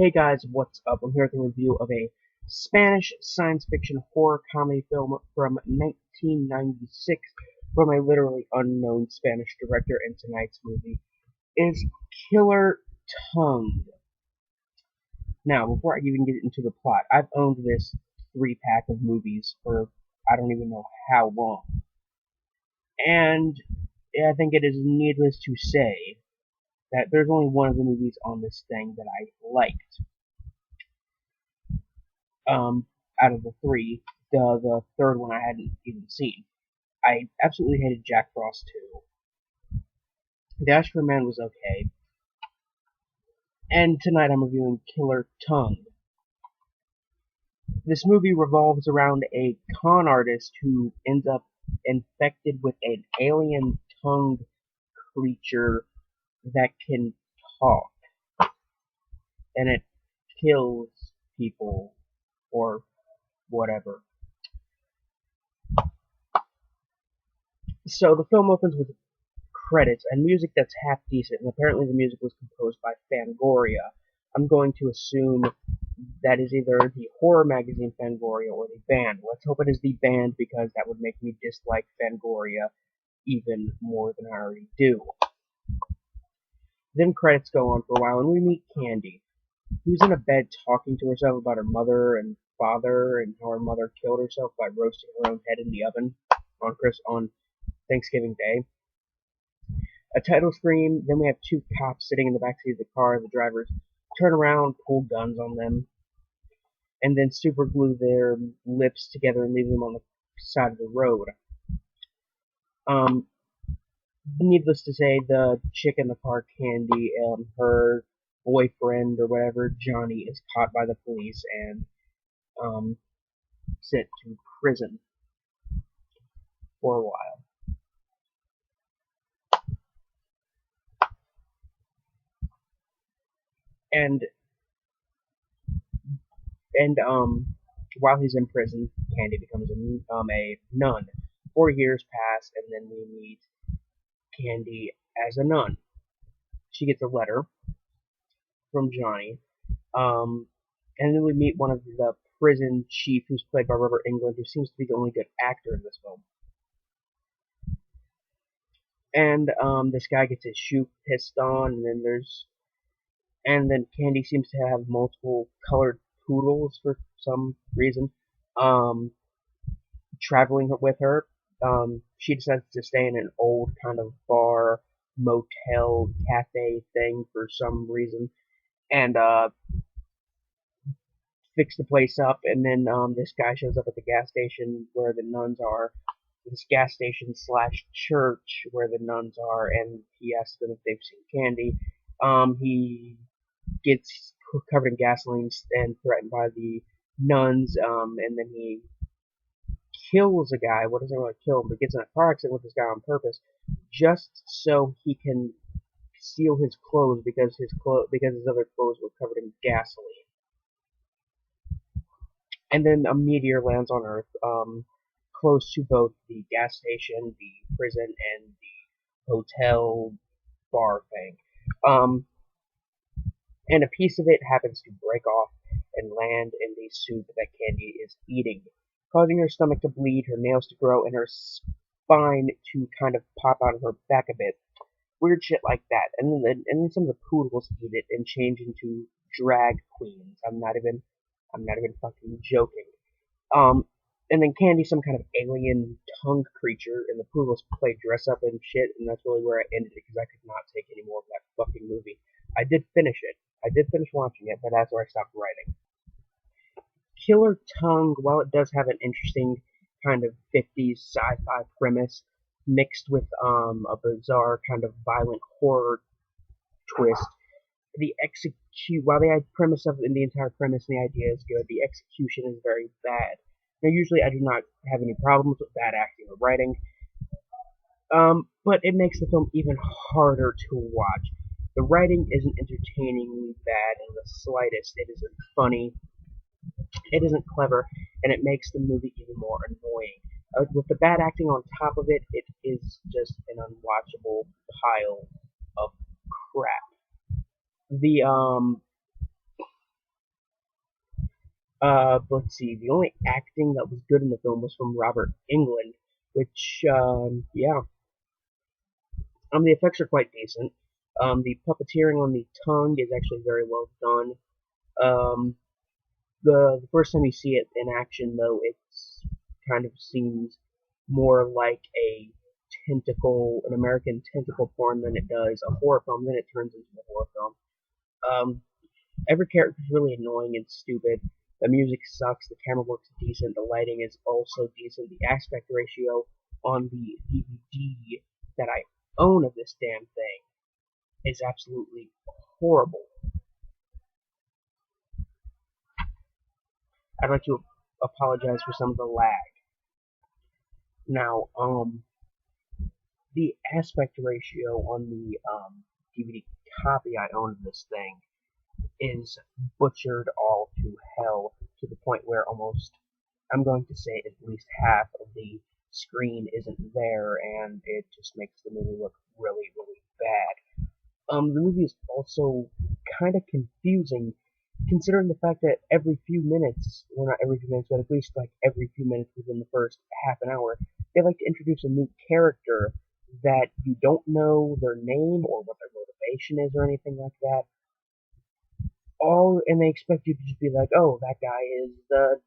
Hey guys, what's up? I'm here with a review of a Spanish science fiction horror comedy film from 1996 from a literally unknown Spanish director, and tonight's movie is Killer Tongue. Now, before I even get into the plot, I've owned this 3-pack of movies for I don't even know how long, and I think it is needless to say that there's only one of the movies on this thing that I liked. Out of the three, the third one I hadn't even seen. I absolutely hated Jack Frost 2. The Ashford Man was okay. And tonight I'm reviewing Killer Tongue. This movie revolves around a con artist who ends up infected with an alien tongued creature that can talk. And it kills people or whatever. So the film opens with credits and music that's half decent, and apparently the music was composed by Fangoria. I'm going to assume that is either the horror magazine Fangoria or the band. Let's hope it is the band, because that would make me dislike Fangoria even more than I already do. Then credits go on for a while, and we meet Candy, who's in a bed talking to herself about her mother and father and how her mother killed herself by roasting her own head in the oven on Thanksgiving Day. A title screen, then we have two cops sitting in the backseat of the car. The drivers turn around, pull guns on them, and then super glue their lips together and leave them on the side of the road. Um, Needless to say, the chick in the car, Candy, her boyfriend or whatever, Johnny, is caught by the police and sent to prison for a while. And and while he's in prison, Candy becomes a nun. 4 years pass, and then we meet Candy as a nun. She gets a letter from Johnny, um, and then we meet one of the prison chief, who's played by Robert Englund, who seems to be the only good actor in this film. And this guy gets his shoe pissed on, and then Candy seems to have multiple colored poodles for some reason. Um, Traveling with her, she decides to stay in an old kind of bar, motel, cafe thing for some reason, and fix the place up. And then this guy shows up at the gas station where the nuns are, this gas station slash church where the nuns are, and he asks them if they've seen Candy. He gets covered in gasoline and threatened by the nuns, and then he kills a guy. Well, doesn't really kill him, but gets in a car accident with this guy on purpose, just so he can steal his clothes, because his other clothes were covered in gasoline. And then a meteor lands on Earth, close to both the gas station, the prison, and the hotel bar thing. Um, and a piece of it happens to break off and land in the soup that Candy is eating, causing her stomach to bleed, her nails to grow, and her spine to kind of pop out of her back a bit. Weird shit like that. And then some of the poodles eat it and change into drag queens. I'm not even fucking joking. Um, and then Candy, some kind of alien tongue creature, and the poodles play dress up and shit, and that's really where I ended it, because I could not take any more of that fucking movie. I did finish it. I did finish watching it, but that's where I stopped writing. Killer Tongue, while it does have an interesting kind of 50s sci-fi premise mixed with a bizarre kind of violent horror twist, while the premise of the entire premise and the idea is good, the execution is very bad. Now, usually I do not have any problems with bad acting or writing, but it makes the film even harder to watch. The writing isn't entertainingly bad in the slightest. It isn't funny. It isn't clever, and it makes the movie even more annoying. With the bad acting on top of it, it is just an unwatchable pile of crap. The But let's see, the only acting that was good in the film was from Robert Englund, which, yeah, the effects are quite decent. The puppeteering on the tongue is actually very well done. Um, the first time you see it in action, though, it's kind of seems more like a tentacle, an American tentacle porn than it does a horror film. Then it turns into a horror film. Um, every character is really annoying and stupid. The music sucks. The camera work's decent. The lighting is also decent. The aspect ratio on the DVD that I own of this damn thing is absolutely horrible. I'd like to apologize for some of the lag. Now, the aspect ratio on the DVD copy I own of this thing is butchered all to hell to the point where almost, I'm going to say, at least half of the screen isn't there, and it just makes the movie look really, really bad. The movie is also kind of confusing, considering the fact that every few minutes, well, not every few minutes, but at least like every few minutes within the first half an hour, they like to introduce a new character that you don't know their name or what their motivation is or anything like that. All and they expect you to just be like, oh, that guy is the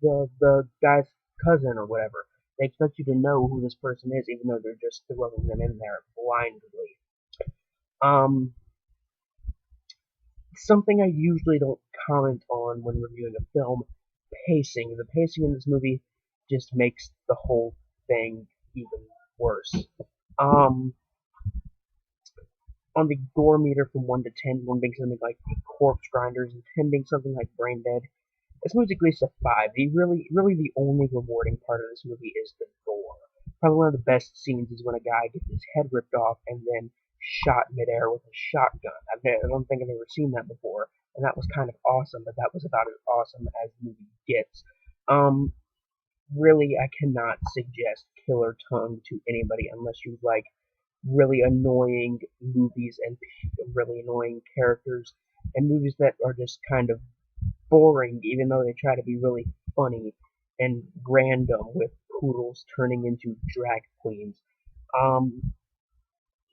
the guy's cousin or whatever. They expect you to know who this person is, even though they're just throwing them in there blindly. Um, something I usually don't comment on when reviewing a film, pacing. The pacing in this movie just makes the whole thing even worse. Um, on the gore meter from 1 to 10, 1 being something like the corpse grinders and 10 being something like brain dead, this movie's at least a 5. Really the only rewarding part of this movie is the gore. Probably one of the best scenes is when a guy gets his head ripped off and then shot midair with a shotgun. I don't think I've ever seen that before, and that was kind of awesome, but that was about as awesome as the movie gets. Um, really, I cannot suggest Killer Tongue to anybody unless you like really annoying movies and really annoying characters and movies that are just kind of boring, even though they try to be really funny and random with poodles turning into drag queens. Um,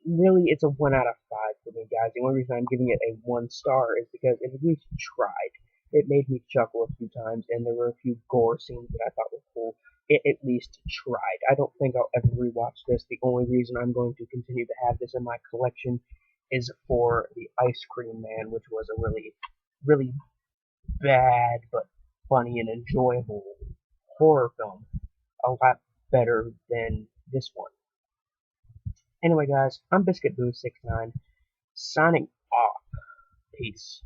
really, it's a 1 out of 5 for me, guys. The only reason I'm giving it a 1 star is because it at least tried. It made me chuckle a few times, and there were a few gore scenes that I thought were cool. It at least tried. I don't think I'll ever rewatch this. The only reason I'm going to continue to have this in my collection is for the Ice Cream Man, which was a really, really bad but funny and enjoyable horror film. A lot better than this one. Anyway, guys, I'm Biscuit Boo 69 signing off. Peace.